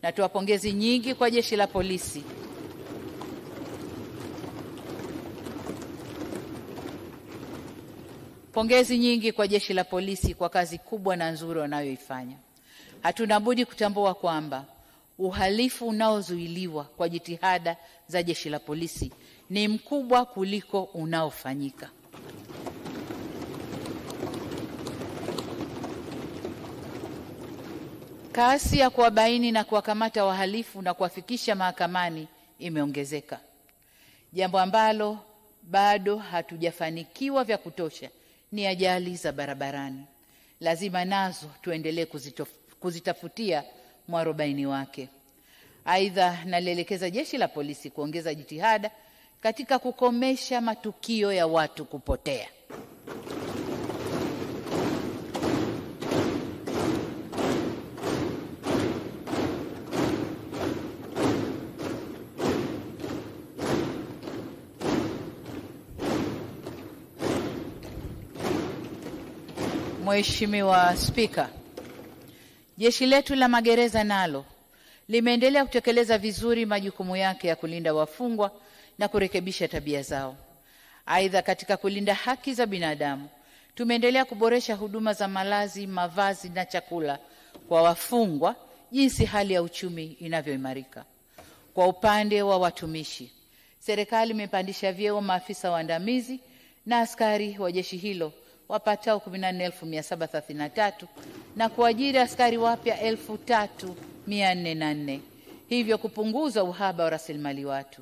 Natoa pongezi nyingi kwa Jeshi la Polisi kwa kazi kubwa na nzuri wanayoifanya. Hatuna budi kutambua kwamba uhalifu unaozuiliwa kwa jitihada za Jeshi la Polisi ni mkubwa kuliko unaofanyika. Kasi ya kuwabaini na kuwakamata wahalifu na kuwafikisha mahakamani imeongezeka, jambo ambalo bado hatujafanikiwa vya kutosha ni ajali za barabarani. Lazima nazo tuendelee kuzitafutia mwarobaini wake. Aidha, nalielekeza Jeshi la Polisi kuongeza jitihada katika kukomesha matukio ya watu kupotea. Mheshimiwa Spika, Jeshi letu la magereza nalo limeendelea kutekeleza vizuri majukumu yake ya kulinda wafungwa na kurekebisha tabia zao. Aidha, katika kulinda haki za binadamu, tumeendelea kuboresha huduma za malazi, mavazi na chakula kwa wafungwa jinsi hali ya uchumi inavyoimarika. Kwa upande wa watumishi, serikali imepandisha vyeo maafisa waandamizi na askari wa jeshi hilo wapatao 14,733 na kuajiri askari wapya 3,404, hivyo kupunguza uhaba wa rasilimali watu.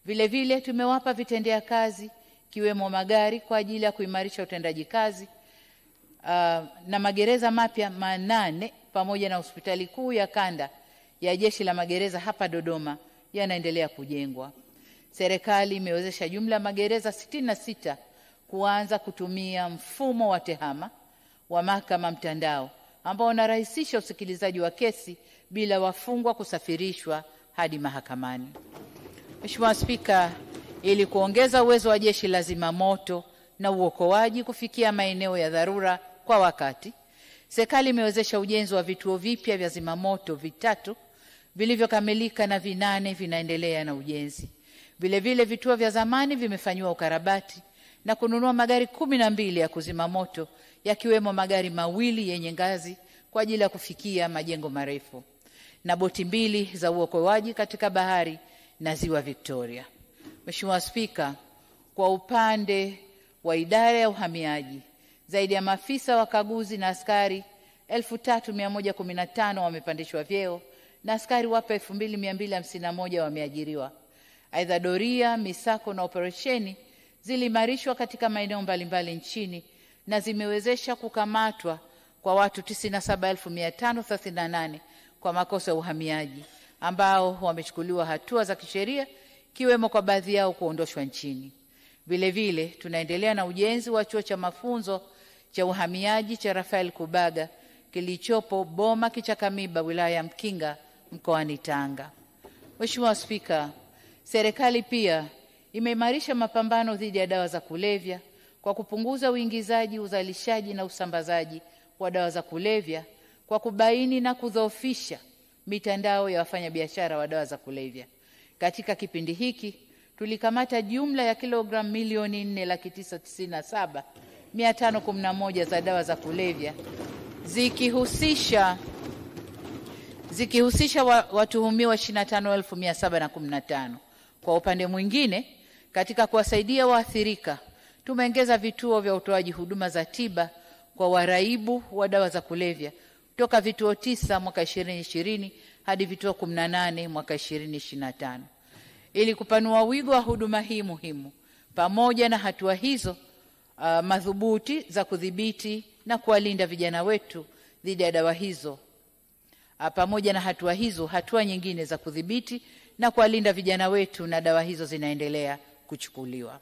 Vile vile tumewapa vitendea kazi kiwemo magari kwa ajili ya kuimarisha utendaji kazi na magereza mapya 8 pamoja na hospitali kuu ya kanda ya Jeshi la Magereza hapa Dodoma yanaendelea kujengwa. Serikali imewezesha jumla magereza 66 kuanza kutumia mfumo wa tehama wa mahakama mtandao ambao unarahisisha usikilizaji wa kesi bila wafungwa kusafirishwa hadi mahakamani. Mheshimiwa Spika, ili kuongeza uwezo wa Jeshi la Zimamoto na uokoaji kufikia maeneo ya dharura kwa wakati, serikali imewezesha ujenzi wa vituo vipya vya zimamoto 3 vilivyokamilika na 8 vinaendelea na ujenzi. Vile vile vituo vya zamani vimefanywa ukarabati na kununua magari 12 ya kuzima moto, yakiwemo magari 2 yenye ngazi kwa ajili ya kufikia majengo marefu na boti 2 za uokoaji katika bahari na Ziwa Victoria. Mheshimiwa Spika, kwa upande wa idara ya uhamiaji, zaidi ya maafisa wakaguzi na askari 3,115 wamepandishwa vyeo na askari wapya 2,251 wameajiriwa. Aidha, doria, misako na operesheni ziliimarishwa katika maeneo mbalimbali nchini na zimewezesha kukamatwa kwa watu 97,538 kwa makosa ya uhamiaji ambao wamechukuliwa hatua za kisheria, kiwemo kwa baadhi yao kuondoshwa nchini. Vile vile tunaendelea na ujenzi wa chuo cha mafunzo cha uhamiaji cha Rafael Kubaga kilichopo Boma Kichakamiba, wilaya ya Mkinga, mkoani Tanga. Mheshimiwa Spika, serikali pia imeimarisha mapambano dhidi ya dawa za kulevya kwa kupunguza uingizaji, uzalishaji na usambazaji wa dawa za kulevya kwa kubaini na kudhoofisha mitandao ya wafanyabiashara wa dawa za kulevya. Katika kipindi hiki tulikamata jumla ya kilogramu 4,997,511 za dawa za kulevya zikihusisha watuhumiwa 25,715. Kwa upande mwingine, katika kuwasaidia waathirika, tumeongeza vituo vya utoaji huduma za tiba kwa waraibu wa dawa za kulevya kutoka vituo 9 mwaka 2020 hadi vituo 18 mwaka 2025. Ili kupanua wigo wa huduma hii muhimu, pamoja na hatua hizo madhubuti za kudhibiti na kuwalinda vijana wetu dhidi ya dawa hizo, hatua nyingine za kudhibiti na kuwalinda vijana wetu na dawa hizo zinaendelea kuchukuliwa.